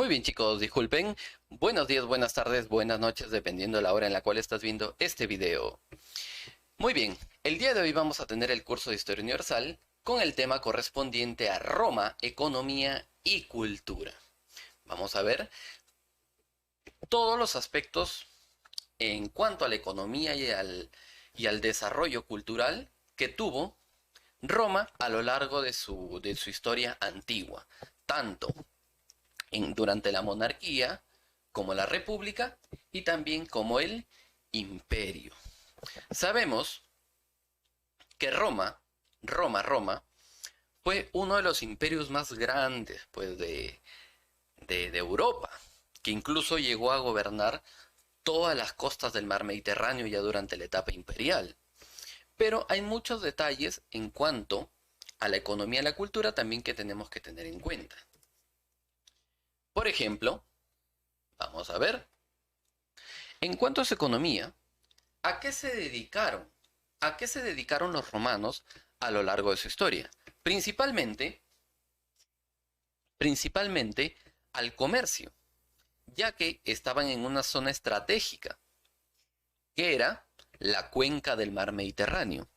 Muy bien chicos, disculpen. Buenos días, buenas tardes, buenas noches, dependiendo de la hora en la cual estás viendo este video. Muy bien, el día de hoy vamos a tener el curso de Historia Universal con el tema correspondiente a Roma, Economía y Cultura. Vamos a ver todos los aspectos en cuanto a la economía y al desarrollo cultural que tuvo Roma a lo largo de su historia antigua, tanto durante la monarquía, como la república y también como el imperio. Sabemos que Roma, fue uno de los imperios más grandes pues, de Europa, que incluso llegó a gobernar todas las costas del mar Mediterráneo ya durante la etapa imperial. Pero hay muchos detalles en cuanto a la economía y la cultura también que tenemos que tener en cuenta. Por ejemplo, vamos a ver, en cuanto a su economía, ¿a qué se dedicaron? ¿A qué se dedicaron los romanos a lo largo de su historia? Principalmente al comercio, ya que estaban en una zona estratégica, que era la cuenca del mar Mediterráneo.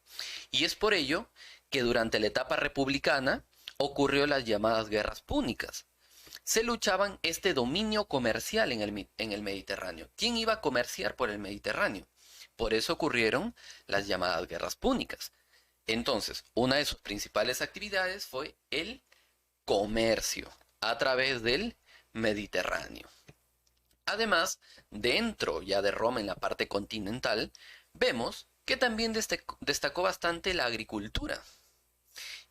Y es por ello que durante la etapa republicana ocurrió las llamadas guerras púnicas. Se luchaban este dominio comercial en el Mediterráneo. ¿Quién iba a comerciar por el Mediterráneo? Por eso ocurrieron las llamadas guerras púnicas. Entonces, una de sus principales actividades fue el comercio a través del Mediterráneo. Además, dentro ya de Roma, en la parte continental, vemos que también destacó bastante la agricultura.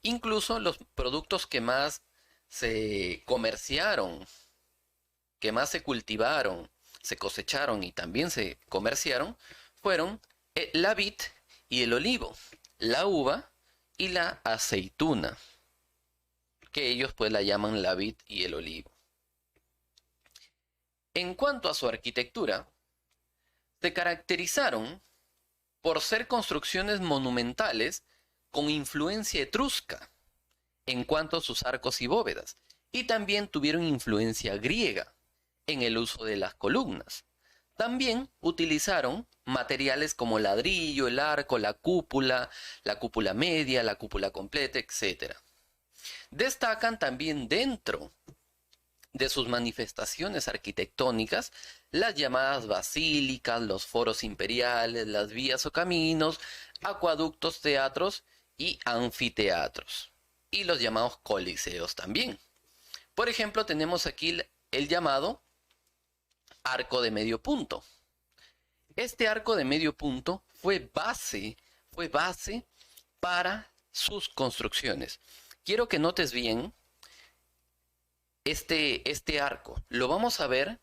Incluso los productos que más se comerciaron, que más se cultivaron, se cosecharon y también se comerciaron, fueron la vid y el olivo, la uva y la aceituna, que ellos pues la llaman la vid y el olivo. En cuanto a su arquitectura, se caracterizaron por ser construcciones monumentales con influencia etrusca en cuanto a sus arcos y bóvedas, y también tuvieron influencia griega en el uso de las columnas. También utilizaron materiales como ladrillo, el arco, la cúpula media, la cúpula completa, etc. Destacan también dentro de sus manifestaciones arquitectónicas las llamadas basílicas, los foros imperiales, las vías o caminos, acueductos, teatros y anfiteatros, y los llamados coliseos también. Por ejemplo, tenemos aquí el llamado arco de medio punto. Este arco de medio punto fue base para sus construcciones. Quiero que notes bien este arco. Lo vamos a ver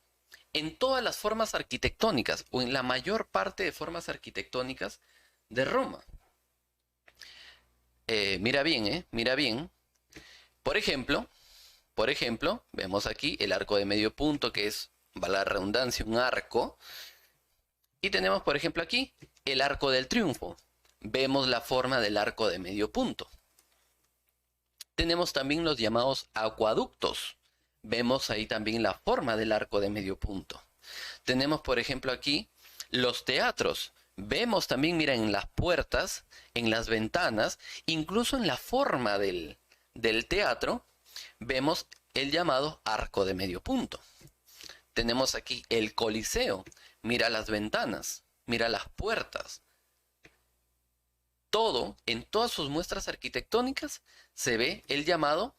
en todas las formas arquitectónicas o en la mayor parte de formas arquitectónicas de Roma. Mira bien, mira bien. Por ejemplo, vemos aquí el arco de medio punto, que es, va la redundancia, un arco. Y tenemos, por ejemplo, aquí el arco del triunfo. Vemos la forma del arco de medio punto. Tenemos también los llamados acueductos. Vemos ahí también la forma del arco de medio punto. Tenemos, por ejemplo, aquí los teatros. Vemos también, miren, en las puertas, en las ventanas, incluso en la forma del teatro, vemos el llamado arco de medio punto. Tenemos aquí el Coliseo. Mira las ventanas, mira las puertas. Todo, en todas sus muestras arquitectónicas, se ve el llamado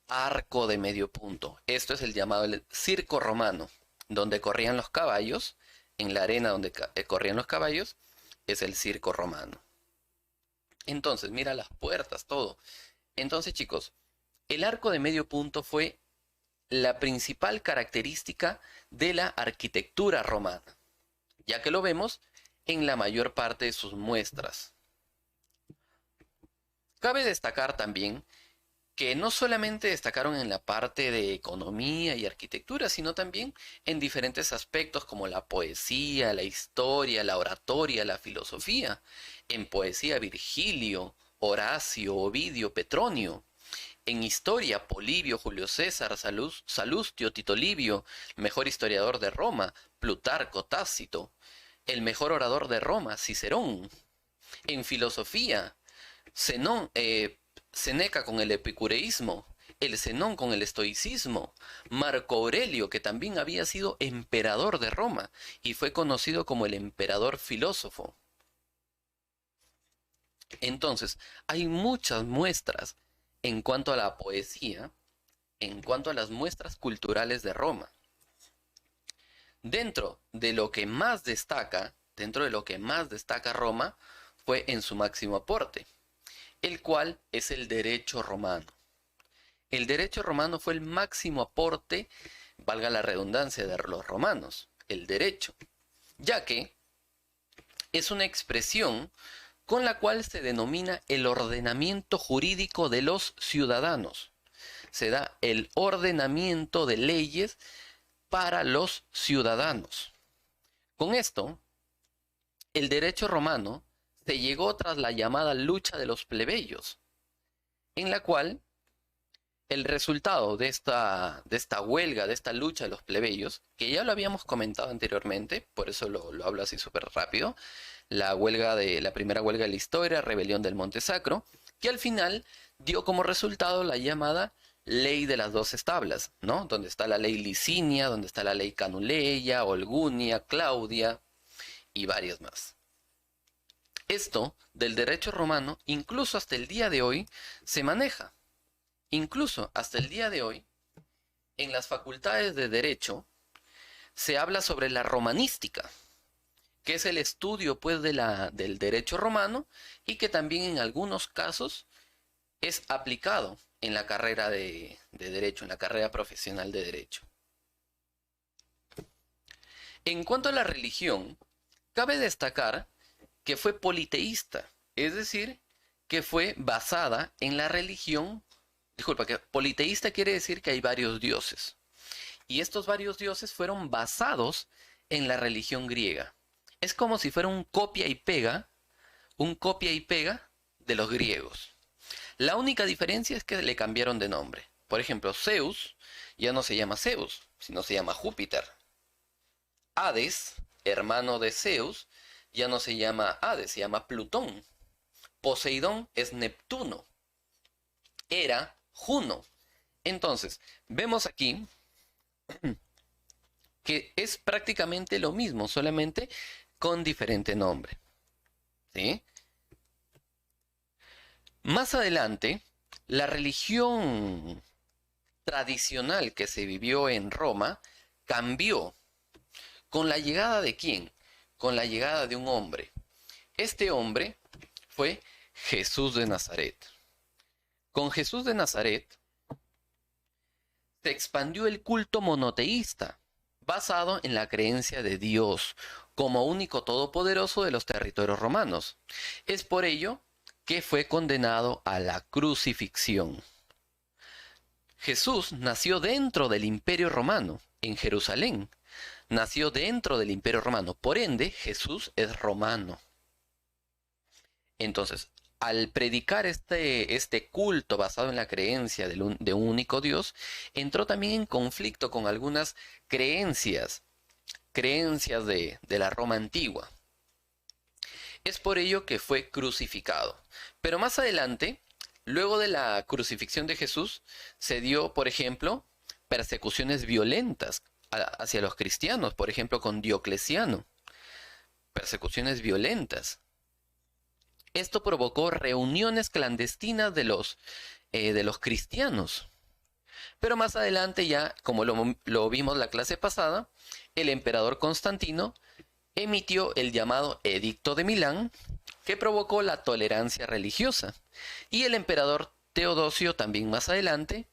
arco de medio punto. Esto es el llamado el circo romano, donde corrían los caballos, en la arena donde corrían los caballos, es el circo romano. Entonces, mira las puertas, todo. Entonces, chicos, el arco de medio punto fue la principal característica de la arquitectura romana, ya que lo vemos en la mayor parte de sus muestras. Cabe destacar también que no solamente destacaron en la parte de economía y arquitectura, sino también en diferentes aspectos como la poesía, la historia, la oratoria, la filosofía. En poesía, Virgilio, Horacio, Ovidio, Petronio. En historia, Polibio, Julio César, Salustio, Tito Livio, el mejor historiador de Roma, Plutarco, Tácito, el mejor orador de Roma, Cicerón. En filosofía, Seneca con el epicureísmo, el Zenón con el estoicismo, Marco Aurelio, que también había sido emperador de Roma y fue conocido como el emperador filósofo. Entonces, hay muchas muestras en cuanto a la poesía, en cuanto a las muestras culturales de Roma. Dentro de lo que más destaca Roma, fue en su máximo aporte, el cual es el derecho romano. El derecho romano fue el máximo aporte, valga la redundancia, de los romanos, el derecho, ya que es una expresión con la cual se denomina el ordenamiento jurídico de los ciudadanos. Se da el ordenamiento de leyes para los ciudadanos. Con esto, el derecho romano se llegó tras la llamada lucha de los plebeyos, en la cual el resultado de esta huelga, de esta lucha de los plebeyos, que ya lo habíamos comentado anteriormente, por eso lo hablo así súper rápido, la primera huelga de la historia, rebelión del Monte Sacro, que al final dio como resultado la llamada ley de las 12 tablas, ¿no? Donde está la ley Licinia, donde está la ley Canuleia, Olgunia, Claudia y varias más. Esto del derecho romano, incluso hasta el día de hoy, se maneja. Incluso hasta el día de hoy, en las facultades de Derecho, se habla sobre la romanística, que es el estudio pues del derecho romano y que también en algunos casos es aplicado en la carrera de Derecho, en la carrera profesional de Derecho. En cuanto a la religión, cabe destacar que fue politeísta, es decir, que fue basada en la religión. Disculpa, que politeísta quiere decir que hay varios dioses. Y estos varios dioses fueron basados en la religión griega. Es como si fuera un copia y pega de los griegos. La única diferencia es que le cambiaron de nombre. Por ejemplo, Zeus ya no se llama Zeus, sino se llama Júpiter. Hades, hermano de Zeus, ya no se llama Hades, se llama Plutón. Poseidón es Neptuno. Hera, Juno. Entonces, vemos aquí que es prácticamente lo mismo, solamente con diferente nombre. ¿Sí? Más adelante, la religión tradicional que se vivió en Roma cambió. ¿Con la llegada de quién? Con la llegada de un hombre. Este hombre fue Jesús de Nazaret. Con Jesús de Nazaret se expandió el culto monoteísta, basado en la creencia de Dios como único todopoderoso de los territorios romanos. Es por ello que fue condenado a la crucifixión. Jesús nació dentro del Imperio Romano, en Jerusalén. Nació dentro del Imperio Romano, por ende Jesús es romano. Entonces, al predicar este culto basado en la creencia de un único Dios, entró también en conflicto con algunas creencias de la Roma antigua. Es por ello que fue crucificado. Pero más adelante, luego de la crucifixión de Jesús, se dio, por ejemplo, persecuciones violentas hacia los cristianos, por ejemplo, con Diocleciano. Persecuciones violentas. Esto provocó reuniones clandestinas de los cristianos. Pero más adelante ya, como lo vimos la clase pasada, el emperador Constantino emitió el llamado Edicto de Milán, que provocó la tolerancia religiosa. Y el emperador Teodosio también más adelante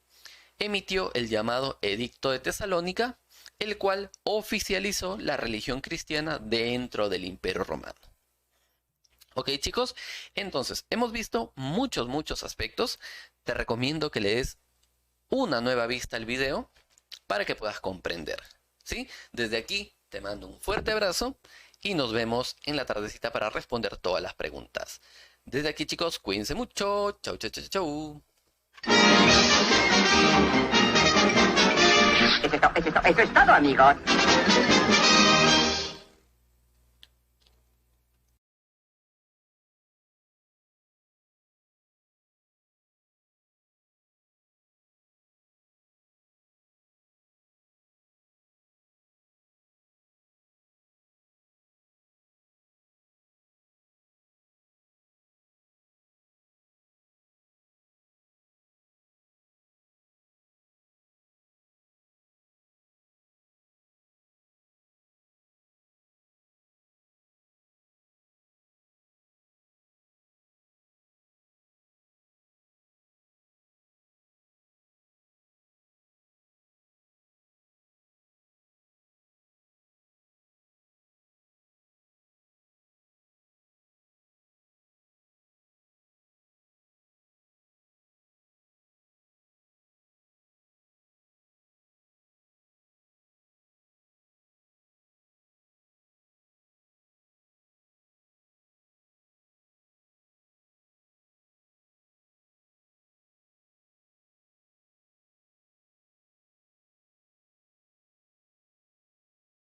emitió el llamado Edicto de Tesalónica, el cual oficializó la religión cristiana dentro del Imperio Romano. Ok, chicos, entonces hemos visto muchos aspectos. Te recomiendo que le des una nueva vista al video para que puedas comprender, ¿sí? Desde aquí te mando un fuerte abrazo y nos vemos en la tardecita para responder todas las preguntas. Desde aquí, chicos, cuídense mucho. Chau, chau, chau, chau. Eso es todo, amigos.